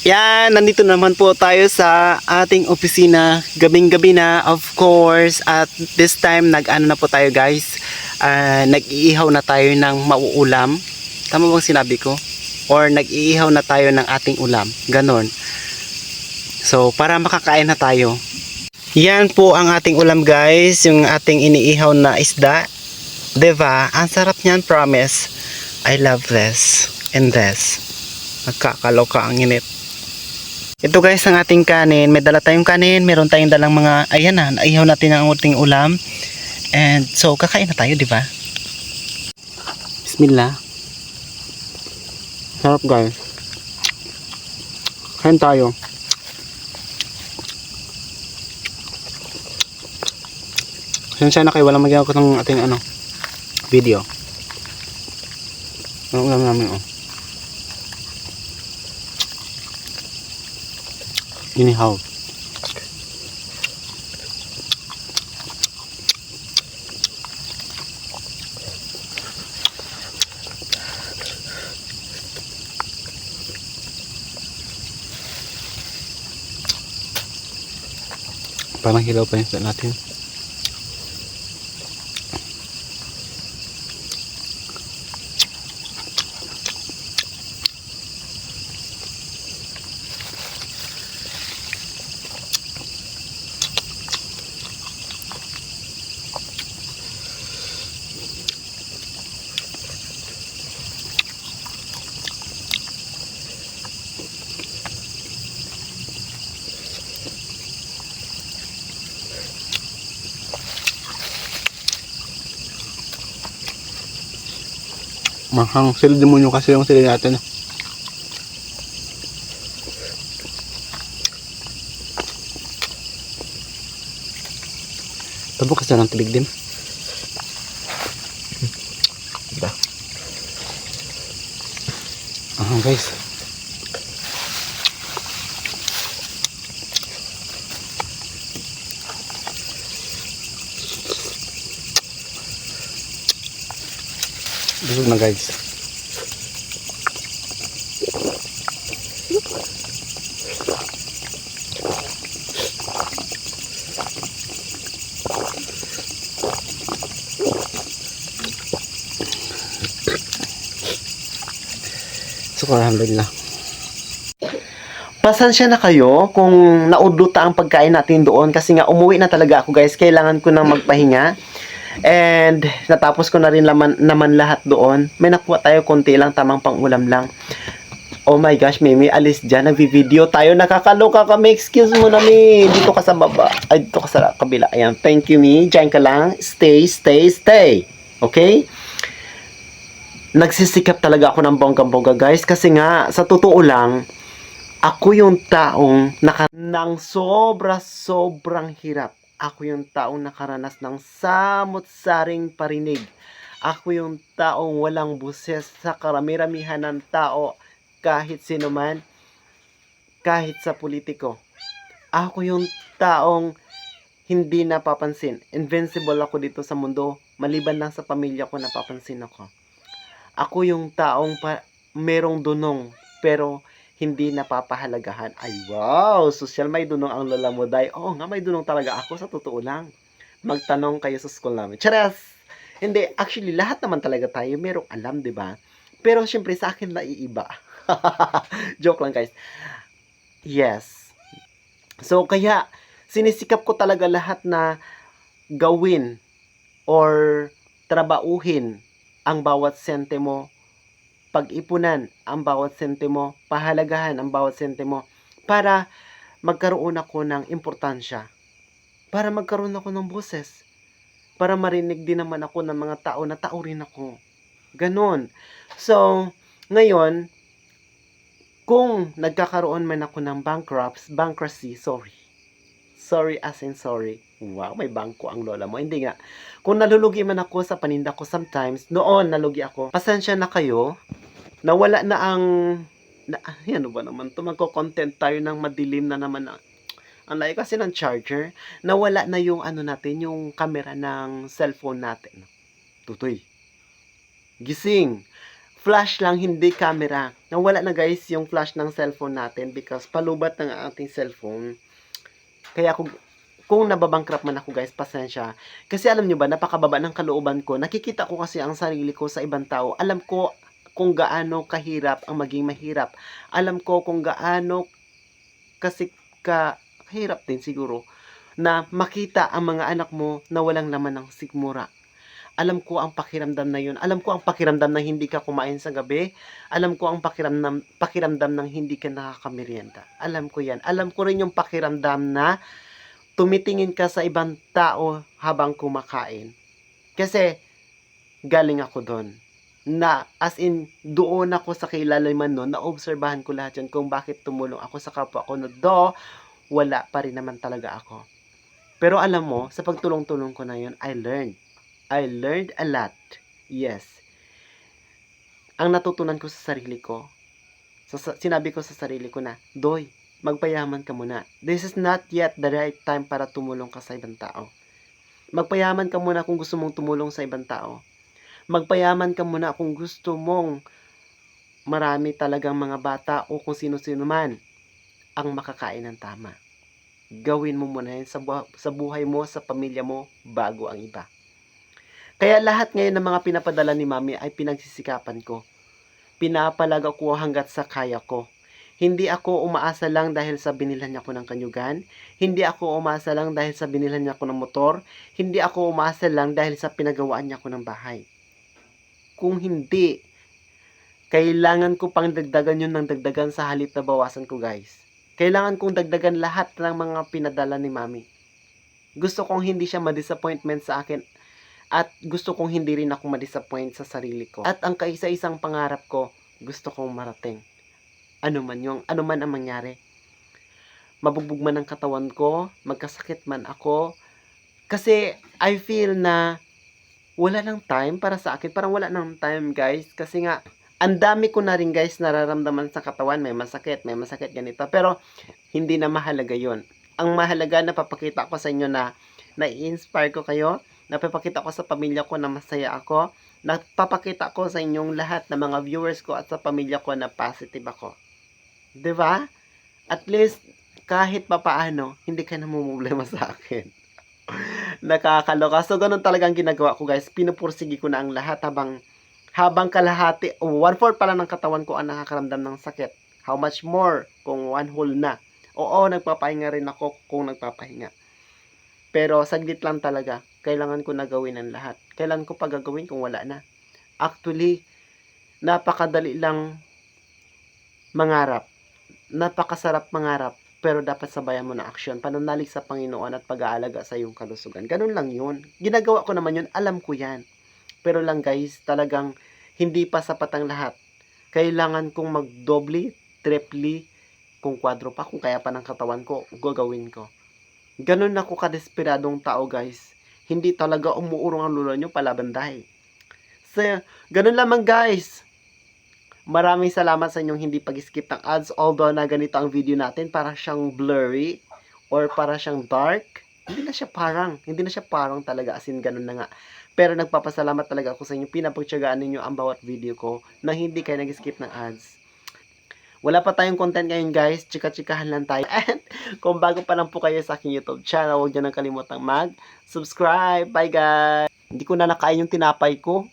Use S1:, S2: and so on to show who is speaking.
S1: Yan, nandito naman po tayo sa ating opisina, gabing-gabi na of course, at this time nag-ano na po tayo guys, nag-iihaw na tayo ng mauulam, tama bang sinabi ko? Or nag-iihaw na tayo ng ating ulam, ganon. So para makakain na tayo. Yan po ang ating ulam guys, yung ating iniihaw na isda, diba? Ang sarap niyan, promise. I love this and this. Nagkakaloka ang init. Ito guys ang ating kanin, may dala tayong kanin, meron tayong dalang mga, ayan na, naihaw natin ang ating ulam. And so, kakain na tayo, di ba? Bismillah. Sarap guys. Kain tayo. Sensya na kayo, walang magagawa ko ng ating video. Ang ulam namin inihaw. Parang hilaw pa yung natin. Mahang sili demonyo kasi yung sili natin. Tabo kasi ng tubig din. Diba? Guys. Busog na guys. So, alhamdulillah. Pasensya na kayo kung naudluta ang pagkain natin doon kasi nga umuwi na talaga ako guys. Kailangan ko nang magpahinga. And natapos ko na rin naman lahat doon. May nakuha tayo konti lang, tamang pang-ulam lang. Oh my gosh, Mimi, alis dyan. Nagvi-video tayo. Nakakaloka kami. Excuse mo na, Mi. Dito ka sa baba. Ay, dito ka sa kabila. Ayan. Thank you, Mi. Diyan ka lang. Stay, stay, stay. Okay? Nagsisikap talaga ako ng bonggang-bongga, guys. Kasi nga, sa totoo lang, ako yung taong nang sobrang hirap. Ako yung taong nakaranas ng samot-saring parinig. Ako yung taong walang buses sa karami-ramihan ng tao, kahit sino man, kahit sa politiko. Ako yung taong hindi napapansin. Invincible ako dito sa mundo, maliban lang sa pamilya ko napapansin ako. Ako yung taong merong dunong, pero hindi napapahalagahan. Ay wow, social may dunong ang lola mo, day. Oo nga, may dunong talaga ako, sa totoo lang. Magtanong kayo sa school namin. Charas! Hindi, actually, lahat naman talaga tayo merong alam, di ba? Pero syempre, sa akin naiiba. Joke lang, guys. Yes. So, kaya, sinisikap ko talaga lahat na gawin or trabauhin ang bawat sentimo, pag-ipunan ang bawat sentimo, pahalagahan ang bawat sentimo, para magkaroon ako ng importansya, para magkaroon ako ng boses, para marinig din naman ako ng mga tao na tao rin ako. Ganon. So, ngayon, kung nagkakaroon man ako ng bankruptcy, sorry as in sorry. Wow, may bangko ang lola mo. Hindi nga. Kung nalulugi man ako sa paninda ko sometimes, noon nalugi ako. Pasensya na kayo. Nawala na ang ano ba naman to, magko-content tayo ng madilim na naman ang layo kasi ng charger. Nawala na yung natin, yung camera ng cellphone natin. Tutoy, gising, flash lang, hindi camera. Nawala na guys yung flash ng cellphone natin because palubat ng ating cellphone. Kaya kung nababangkrap man ako guys, pasensya. Kasi alam nyo ba, napakababa ng kalooban ko. Nakikita ko kasi ang sarili ko sa ibang tao. Alam ko kung gaano kahirap ang maging mahirap. Alam ko kung gaano kasi kahirap din siguro na makita ang mga anak mo na walang laman ng sigmura. Alam ko ang pakiramdam na yun. Alam ko ang pakiramdam na hindi ka kumain sa gabi. Alam ko ang pakiramdam ng hindi ka nakakamerienda. Alam ko yan. Alam ko rin yung pakiramdam na tumitingin ka sa ibang tao habang kumakain. Kasi galing ako doon. Na as in, doon ako sa kailaliman noon, naobserbahan ko lahat yun kung bakit tumulong ako sa kapwa ko. Wala pa rin naman talaga ako. Pero alam mo, sa pagtulong-tulong ko na yun, I learned a lot. Yes. Ang natutunan ko sa sarili ko, sinabi ko sa sarili ko na, Doy, magpayaman ka muna. This is not yet the right time para tumulong ka sa ibang tao. Magpayaman ka muna kung gusto mong tumulong sa ibang tao. Magpayaman ka muna kung gusto mong marami talagang mga bata o kung sino-sino man ang makakain ng tama. Gawin mo muna yan sa buhay mo, sa pamilya mo, bago ang iba. Kaya lahat ngayon ng mga pinapadala ni Mami ay pinagsisikapan ko. Pinapalaga ko hanggat sa kaya ko. Hindi ako umaasa lang dahil sa binilhan niya ko ng kanyugan. Hindi ako umaasa lang dahil sa binilhan niya ko ng motor. Hindi ako umaasa lang dahil sa pinagawaan niya ko ng bahay. Kung hindi, kailangan ko pang dagdagan yun ng dagdagan sa halip na bawasan ko guys. Kailangan kong dagdagan lahat ng mga pinadala ni Mami. Gusto kong hindi siya ma-disappointment sa akin. At gusto kong hindi rin ako ma-disappoint sa sarili ko. At ang kaisa-isang pangarap ko, gusto kong marating. Ano man ang mangyari. Mabugbog man ang katawan ko, magkasakit man ako. Kasi I feel na wala nang time para sa akin. Parang wala nang time guys. Kasi nga, ang dami ko na rin guys nararamdaman sa katawan. May masakit ganito. Pero hindi na mahalaga yon. Ang mahalaga na papakita ko sa inyo na na-inspire ko kayo. Napapakita ko sa pamilya ko na masaya ako. Napapakita ko sa inyong lahat na mga viewers ko at sa pamilya ko na positive ako. 'Di ba? At least, kahit papaano, hindi ka namumblema sa akin. Nakakaloka. So, ganun talagang ginagawa ko guys. Pinupursigi ko na ang lahat habang kalahati, 1/4 pa lang ng katawan ko ang nakakaramdam ng sakit. How much more kung 1/2 na? Oo, nagpapahinga rin ako kung nagpapahinga. Pero saglit lang talaga. Kailangan ko na gawin ang lahat. Kailan ko pa gagawin kung wala na? Actually, napakadali lang mangarap. Napakasarap mangarap. Pero dapat sabayan mo na aksyon. Pananalig sa Panginoon at pag-aalaga sa iyong kalusugan. Ganun lang yun. Ginagawa ko naman yun. Alam ko yan. Pero lang guys, talagang hindi pa sapat ang lahat. Kailangan kong magdobli, tripli, kung kwadro pa, kung kaya pa ng katawan ko, gagawin ko. Ganun ako kadesperadong tao guys. Hindi talaga umuurong ang lulo nyo palabanday. So, ganun lamang guys. Maraming salamat sa inyong hindi pag-skip ng ads. Although na ganito ang video natin, para siyang blurry or para siyang dark. Hindi na siya parang talaga, as in ganun na nga. Pero nagpapasalamat talaga ako sa inyo. Pinapagtyagaan ninyo ang bawat video ko na hindi kayo nag-skip ng ads. Wala pa tayong content ngayon guys, chika-chikahan lang tayo. And kung bago pa lang po kayo sa aking YouTube channel, huwag nyo nang kalimutang mag-subscribe. Bye guys! Hindi ko na nakain yung tinapay ko.